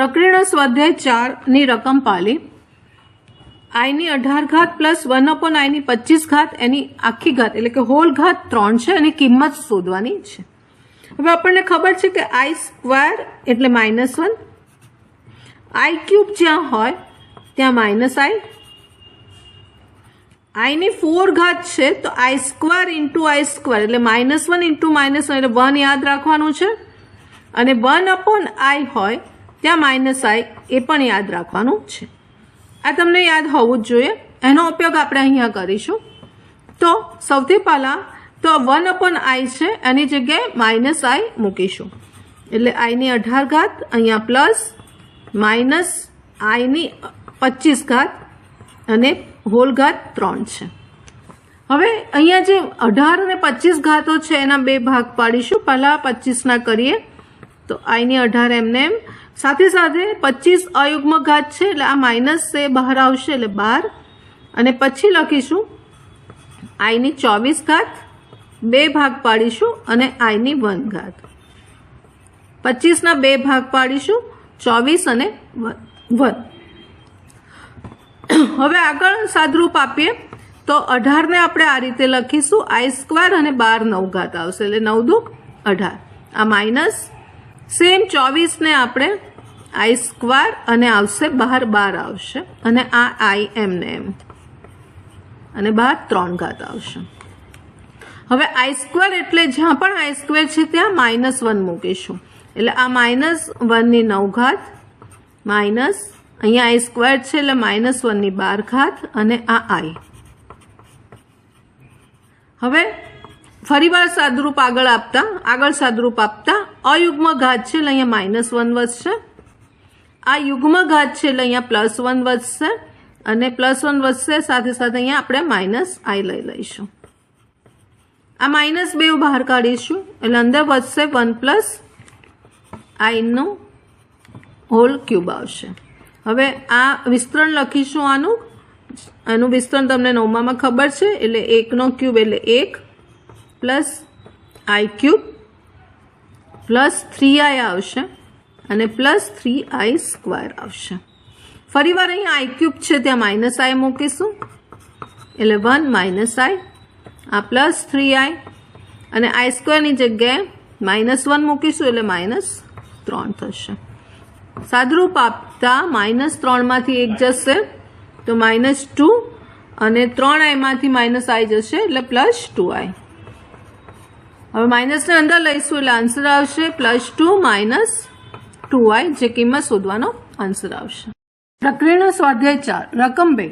પ્રકરણ સ્વાધ્યાય 4 ની રકમ પાલી i ની 18 ઘાત પ્લસ 1/i ની 25 ઘાત એની આખી ઘાત એટલે કે હોલ ઘાત 3 છે અને કિંમત શોધવાની છે। હવે આપણને ખબર છે કે i સ્ક્વેર એટલે -1, i ક્યુબ જ્યાં હોય ત્યાં -i ની 4 ઘાત છે તો i square into i square એટલે -1 ઇન્ટુ -1 એટલે 1 યાદ રાખવાનું છે અને 1/i હોય ત્યાં -i એ પણ યાદ રાખવાનું છે। આ તમને યાદ હોવું જ જોઈએ, એનો ઉપયોગ આપણે અહીંયા કરીશું। તો સૌથી પહેલા તો 1/i છે એની જગ્યાએ -i મૂકીશું એટલે i ની 18 ઘાત અહીંયા પ્લસ માઇનસ i ની 25 ઘાત અને હોલ ઘાત 3 છે। હવે અહીંયા જે 18 અને 25 ઘાતો છે એના બે ભાગ પાડીશું। પહેલા 25 ના કરીએ તો i ની 18 એમને એમ, સાથે સાથે 25 અયુગ્મ ઘાત છે એટલે આ માઇનસ એ બહાર આવશે એટલે 12 અને પછી લખીશું i ની 24 ઘાત, બે ભાગ પાડીશું અને i ની 1 ઘાત। 25 ના બે ભાગ પાડીશું 24 અને 1। હવે આગળ સાદરૂપ આપીએ તો 18 ને આપણે આ રીતે લખીશું i સ્ક્વેર અને 12 9 ઘાત આવશે એટલે 9 દુ 18, આ માઇનસ સેમ 24 ને આપણે i સ્ક્વેર અને આવશે બહાર 12 આવશે અને આ i એમને એમ અને બહાર 3 ઘાત આવશે। હવે i સ્ક્વેર એટલે જ્યાં પણ i સ્ક્વેર છે ત્યાં -1 મૂકીશું એટલે આ -1 ની 9 ઘાત માઇનસ અહીંયા i સ્ક્વેર છે એટલે -1 ની 12 ઘાત અને આ i। હવે ફરીવાર સાદરૂપ આગળ સાદરૂપ આપતા અયુગ્મ ઘાત છે એટલે અહીંયા -1 વધશે, આ યુગ્મ ઘાત છે એટલે અહીંયા +1 વધશે અને +1 વધશે સાથે સાથે અહીંયા આપણે -i લઈ લઈશું। આ -2 બહાર કાઢીશું એટલે અંદર વધશે 1 + i નો હોલ ક્યુબ આવશે। હવે આ વિસ્તરણ લખીશું, આનું વિસ્તરણ તમને 9માં ખબર છે એટલે 1 નો ક્યુબ એટલે 1 plus i cube plus 3i આવશે અને પ્લસ 3i સ્ક્વેર આવશે। ફરીવાર અહીંયા i ક્યુબ છે ત્યાં -i મૂકીશું એટલે 1 - i, આ પ્લસ 3i અને i સ્ક્વેરની જગ્યાએ -1 મૂકીશું એટલે -3 થશે। સાદરૂપ આપતા -3 માંથી 1 જશે તો -2 અને 3i માંથી -i જશે એટલે +2i। હવે માઇનસને અંદર લઈશું એટલે આન્સર આવશે +2 - 2i જે કિંમત શોધવાનો આન્સર આવશે। પ્રક્રિયાનો સ્વાધ્યાય 4 રકમ 2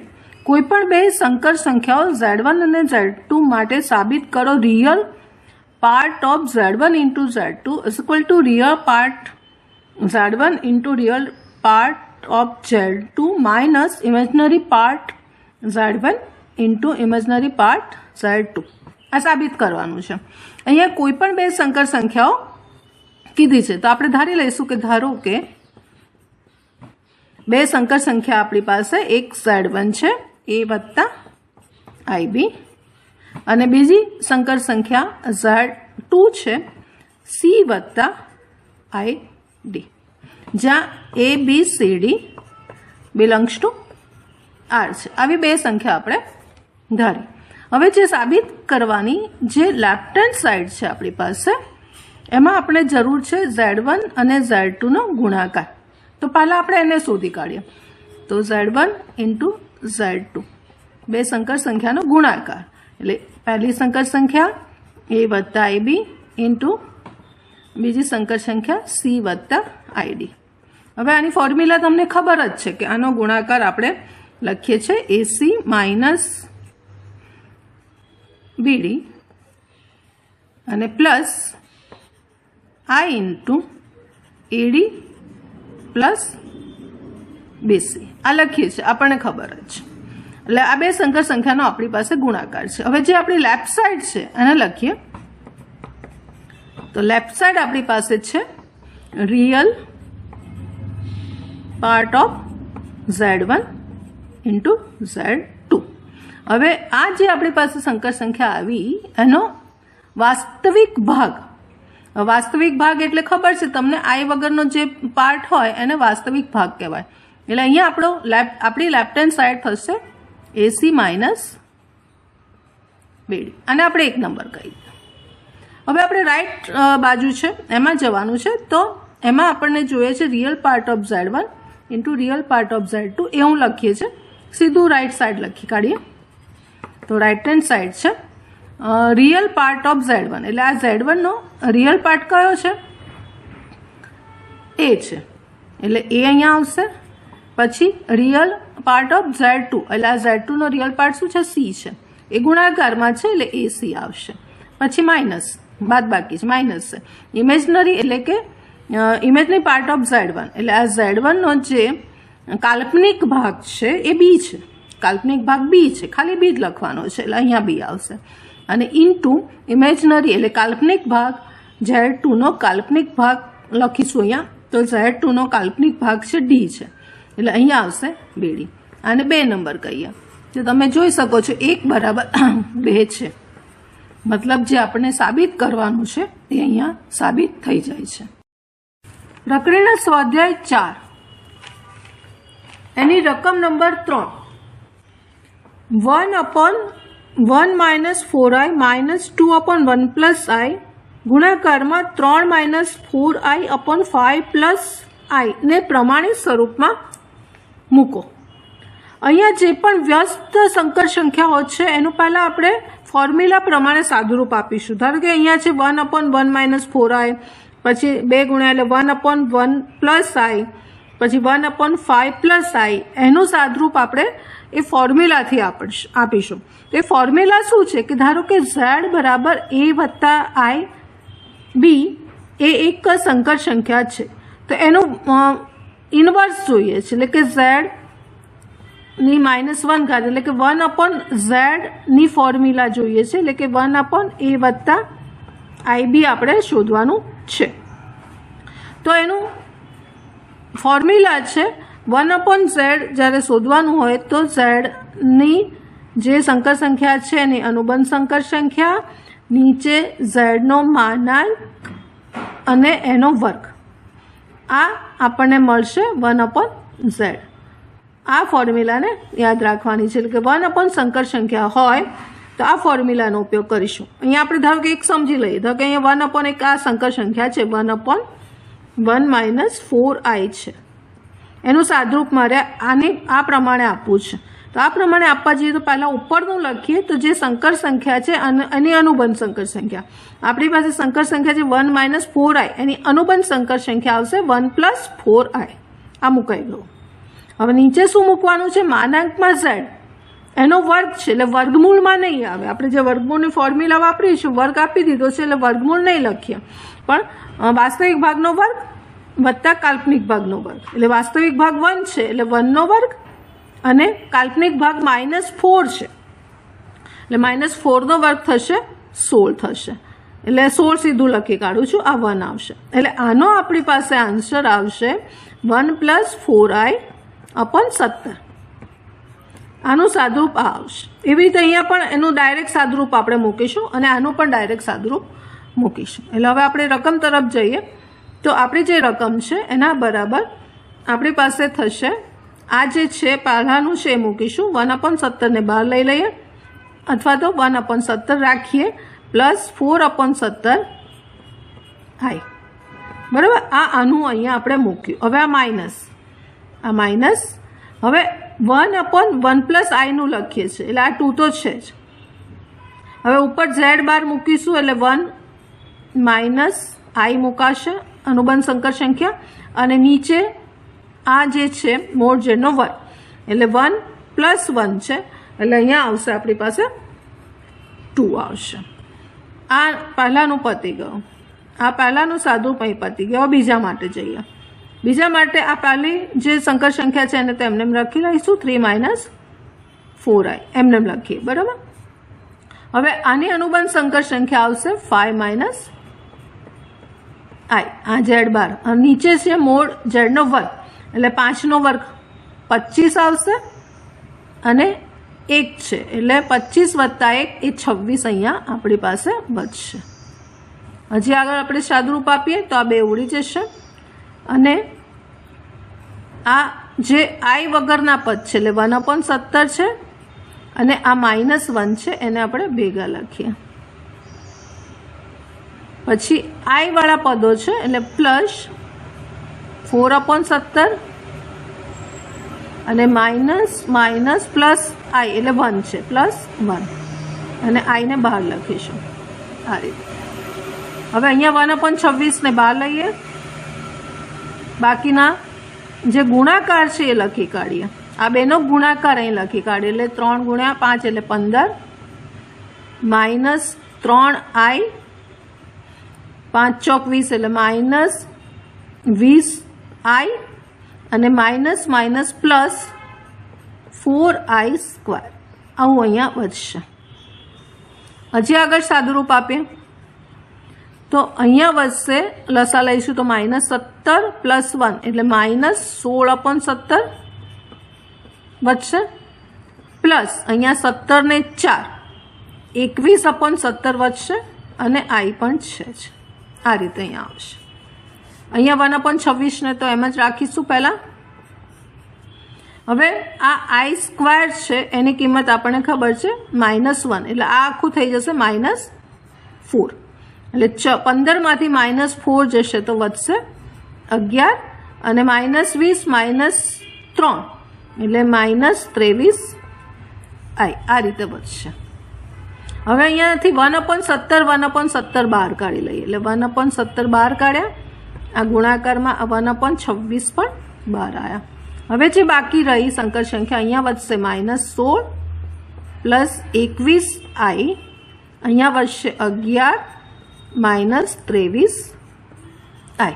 કોઈપણ બે સંકર સંખ્યાઓ z1 અને z2 માટે સાબિત કરો real part of z1 into z2 is equal to real part z1 into real part of z2 minus imaginary part z1 into imaginary part z2 આ સાબિત કરવાનું છે। અહીંયા કોઈ પણ બે સંકર સંખ્યાઓ કીધી છે તો આપણે ધારી લઈશું કે ધારો કે બે સંકર સંખ્યા આપણી પાસે એક z1 છે a વત્તા ib અને બીજી સંકર સંખ્યા z2 છે c વત્તા id, જ્યાં a b c d belongs to r છે। આવી બે સંખ્યા આપણે ધારી। હવે જે સાબિત કરવાની જે લેફ્ટ હેન્ડ સાઈડ છે આપણી પાસે એમાં આપણે જરૂર છે z1 અને z2 નો ગુણાકાર। તો પહેલા આપણે એને શોધી કાઢીએ તો z1 into z2 બે સંકર સંખ્યાનો ગુણાકાર એટલે પહેલી સંકર સંખ્યા a વત્તા ib ઇન્ટુ બીજી સંકર સંખ્યા c વત્તા id। હવે આની ફોર્મ્યુલા તમને ખબર જ છે કે આનો ગુણાકાર આપણે લખીએ છીએ ac માઇનસ bd અને plus i into ad plus bc આ લખીએ છીએ, આપણને ખબર જ છે। એટલે આ બે સંકર સંખ્યાનો આપણી પાસે ગુણાકાર છે। હવે જે આપણી લેફ્ટ સાઈડ છે એને લખીએ તો લેફ્ટ સાઈડ આપણી પાસે છે real part of z1 into z2। હવે આ જે આપણી પાસે સંકર સંખ્યા આવી એનો વાસ્તવિક ભાગ વાસ્તવિક ભાગ એટલે ખબર છે તમને, આઈ વગરનો જે પાર્ટ હોય એને વાસ્તવિક ભાગ કહેવાય. એટલે અહીંયા આપણી લેફ્ટ હેન્ડ સાઈડ થશે AC માઇનસ BD, અને આપણે 1 નંબર કહી દઈએ. હવે આપણે રાઈટ બાજુ છે એમાં જવાનું છે, તો એમાં આપણને જોઈએ છે real part of Z1 into real part of Z2, એવું લખીએ છીએ. સીધું રાઈટ સાઈડ લખી કાઢીએ. તો રાઈટ હેન્ડ સાઈડ છે રિયલ પાર્ટ ઓફ Z1, એટલે આ Z1 નો રિયલ પાર્ટ કયો છે? A છે, એટલે A અહીંયા આવશે. પછી રિયલ પાર્ટ ઓફ Z2, એટલે આ Z2 નો રિયલ પાર્ટ શું છે? C છે, એ ગુણાકારમાં છે એટલે AC આવશે. પછી માઇનસ, બાદ બાકી છે, માઇનસ છે. ઇમેજનરી એટલે કે ઇમેજનરી પાર્ટ ઓફ Z1, એટલે આ Z1 નો જે કાલ્પનિક ભાગ છે એ B છે, કાલ્પનિક ભાગ B છે, ખાલી B જ લખવાનો છે એટલે અહીંયા B આવશે. અને ઇન્ટુ ઇમેજનરી એટલે કાલ્પનિક ભાગ Z2 નો કાલ્પનિક ભાગ લખીશું અહીંયા, તો Z2 નો કાલ્પનિક ભાગ છે D છે, એટલે અહીંયા આવશે BD. આને 2 નંબર કહીએ. તો તમે જોઈ શકો છો 1 બરાબર 2 છે, મતલબ જે આપણે સાબિત કરવાનું છે એ અહીંયા સાબિત થઈ જાય છે. પ્રકરણના સ્વાધ્યાય 4 એની રકમ number 3, 1/1 minus 4i minus 2/1 plus i ગુણાકારમાં 3 minus 4i upon 5 plus i ને પ્રમાણિત સ્વરૂપમાં મૂકો. અહીંયા જે પણ વ્યસ્ત સંકર સંખ્યાઓ છે એનું પહેલાં આપણે ફોર્મ્યુલા પ્રમાણે સાદુરૂપ આપીશું. ધારો કે અહીંયા છે 1/1 માઇનસ 4i, પછી 2 ગુણ્યા એટલે 1/1 પ્લસ i, પછી 1/5 પ્લસ i, એનું સાદુરૂપ આપણે એ ફોર્મ્યુલાથી આપીશું. તો એ ફોર્મ્યુલા શું છે કે ધારો કે z બરાબર a વત્તા i b એ એક સંકર સંખ્યા છે, તો એનું ઇન્વર્સ જોઈએ છે, એટલે કે z ની -1 ઘાત, એટલે કે 1/z ની ફોર્મ્યુલા જોઈએ છે, એટલે કે 1/a વત્તા ib આપણે શોધવાનું છે. તો એનું ફોર્મ્યુલા છે 1/z. જ્યારે શોધવાનું હોય તો z ની જે સંકર સંખ્યા છે એની અનુબંધ સંકર સંખ્યા, નીચે z નો માનાંક અને એનો વર્ગ, આ આપણને મળશે 1/z. આ ફોર્મ્યુલાને યાદ રાખવાની છે, એટલે કે 1/ સંકર સંખ્યા હોય તો આ ફોર્મ્યુલાનો ઉપયોગ કરીશું. અહીંયા આપણે ધારો કે એક સમજી લઈએ, ધારો કે અહીંયા 1/1 આ સંકર સંખ્યા છે, 1/1 માઇનસ 4i છે, એનું સાદુરૂપ મારે આ પ્રમાણે આપવું છે. તો આ પ્રમાણે આપવા જઈએ તો પહેલાં ઉપરનું લખીએ, તો જે સંકર સંખ્યા છે એની અનુબંધ સંકર સંખ્યા, આપણી પાસે સંકર સંખ્યા છે 1 માઇનસ 4i, એની અનુબંધ સંકર સંખ્યા આવશે 1 પ્લસ 4i. આ મુકાઈ ગયું. હવે નીચે શું મૂકવાનું છે? માનાંકમાં z એનો વર્ગ છે, એટલે વર્ગમૂળમાં નહીં આવે. આપણે જે વર્ગમૂળની ફોર્મ્યુલા વાપરીશું, વર્ગ આપી દીધો છે એટલે વર્ગમૂળ નહીં લખીએ, પણ વાસ્તવિક ભાગનો વર્ગ વત્તા કાલ્પનિક ભાગનો વર્ગ, એટલે વાસ્તવિક ભાગ 1 છે એટલે 1 નો વર્ગ, અને કાલ્પનિક ભાગ -4 છે એટલે -4 નો વર્ગ થશે 16 થશે, એટલે 16 સીધું લખી કાઢું છું, આ 1 આવશે. એટલે આનો આપણી પાસે આન્સર આવશે 1 પ્લસ 4i અપોન 17. આનું સાદુરૂપ આ આવશે. એવી રીતે અહીંયા પણ એનું ડાયરેક્ટ સાદુરૂપ આપણે મૂકીશું અને આનું પણ ડાયરેક્ટ સાદુરૂપ મૂકીશું. એટલે હવે આપણે રકમ તરફ જઈએ, તો આપણી જે રકમ છે એના બરાબર આપણી પાસે થશે, આ જે છે પહેલાંનું છે એ મૂકીશું, 1/17 ને બહાર લઈ લઈએ, અથવા તો 1/17 રાખીએ પ્લસ 4/17 i. બરાબર, આનું અહીંયા આપણે મૂક્યું. હવે આ માઇનસ, હવે 1/1 પ્લસ i નું લખીએ છીએ, એટલે આ 2 તો છે જ. હવે ઉપર z બાર મૂકીશું એટલે 1 માઇનસ i મુકાશે, અનુબંધ સંકર સંખ્યા, અને નીચે આ જે છે મોડ z નો વર્ગ, એટલે 1 પ્લસ 1 છે, એટલે અહીંયા આવશે આપણી પાસે 2 આવશે. આ પહેલાંનું પતી ગયું, આ પહેલાંનું સાદું અહીં પતી ગયું. હવે બીજા માટે જઈએ. બીજા માટે આ પહેલી જે સંકર સંખ્યા છે એને તો એમને લખી લઈશું, 3 માઇનસ 4i એમને લખીએ. બરાબર, હવે આની અનુબંધ સંકર સંખ્યા આવશે 5 માઇનસ i, આ z બાર, નીચે છે મોડ z નો વર્ગ, એટલે 5 નો વર્ગ 25 આવશે, અને 1 છે એટલે 25 વત્તા 1 એ 26 અહીંયા આપણી પાસે બચશે. હજી આગળ આપણે સાદુરૂપ આપીએ તો આ 2 ઉડી જશે અને આ જે આઈ વગરના પદ છે એટલે 1/17 છે અને આ -1 છે એને આપણે ભેગા લખીએ. પછી આઈ વાળા પદો છે એટલે પ્લસ 4/17 અને માઇનસ પ્લસ આઈ એટલે 1 છે +1 અને આઈને બહાર લખીશું આ રીતે. હવે અહીંયા 1/26 ને બહાર લઈએ, બાકીના જે ગુણાકાર છે એ લખી કાઢીએ. આ બેનો ગુણાકાર અહીં લખી કાઢીએ એટલે 3 × 5 એટલે 15 -3i 5 ચોક 20 એટલે -20i અને માઇનસ પ્લસ 4i². આવું અહીંયા વધશે. હજી આગળ સાદુરૂપ આપીએ તો અહીંયા વધશે, લસા લઈશું તો -17 + 1 એટલે -16/17 વધશે પ્લસ અહીંયા 17 ને 4 21/17 વધશે અને આઈ પણ છે જ. આ રીતે અહીંયા આવશે. અહીંયા 1/26 ને તો એમ જ રાખીશું પહેલાં. હવે આ i² છે એની કિંમત આપણને ખબર છે -1 એટલે આ આખું થઈ જશે -4 એટલે 15 માંથી -4 જશે તો વધશે 11 અને -20 -3 એટલે -23 આઈ. આ રીતે વધશે. હવે અહીંયાથી 1/17 બહાર કાઢી લઈએ એટલે 1/17 બહાર કાઢ્યા, આ ગુણાકારમાં 1/26 પણ બહાર આવ્યા. હવે જે બાકી રહી સંકર સંખ્યા અહીંયા વધશે -16 + 21i, અહીંયા વધશે 11 -23i.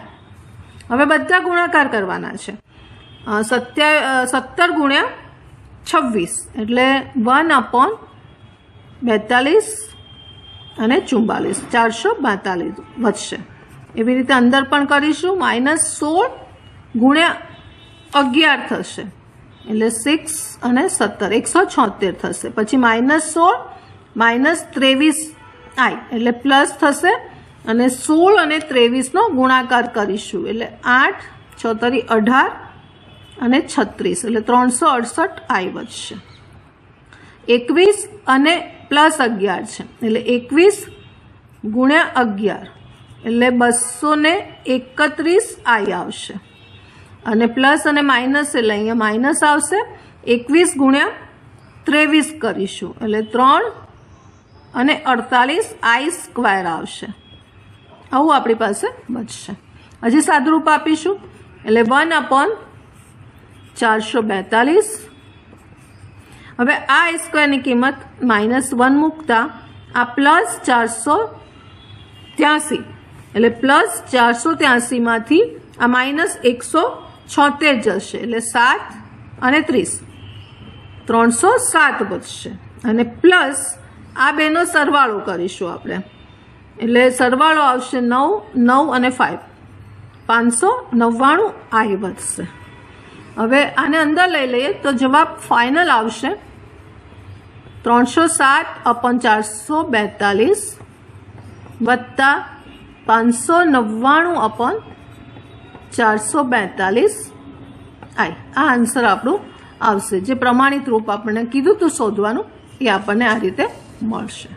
હવે બધા ગુણાકાર કરવાના છે. 17 × 26 એટલે 1/42 અને 44 442 વધશે. એવી રીતે અંદર પણ કરીશું. -16 × 11 થશે એટલે 6 અને 17 176 થશે. પછી -16 -23i એટલે પ્લસ થશે અને 16 અને 23 નો ગુણાકાર કરીશું એટલે 8 × 4 = 18 અને 36 એટલે 368i વધશે. 21 અને +11 છે એટલે 21 × 11 એટલે 231i આવશે અને પ્લસ અને માઇનસ એટલે અહીંયા માઇનસ આવશે. 21 × 23 કરીશું એટલે 3 અને 48i² આવશે. આવું આપણી પાસે બચશે. હજી સાદુરૂપ આપીશું એટલે 1/442. હવે આ i² ની કિંમત -1 મૂકતા આ +483 એટલે +483 માંથી આ -176 જશે એટલે 7 અને 30 307 બચશે અને પ્લસ આ બેનો સરવાળો કરીશું આપણે એટલે સરવાળો આવશે 9 9 અને 5 599i વધશે. હવે આને અંદર લઈ લઈએ તો જવાબ ફાઇનલ આવશે 307/442 વત્તા 599/442i. આ આન્સર આપણું આવશે. જે પ્રમાણિત રૂપ આપણને કીધું હતું શોધવાનું એ આપણને આ રીતે મળશે.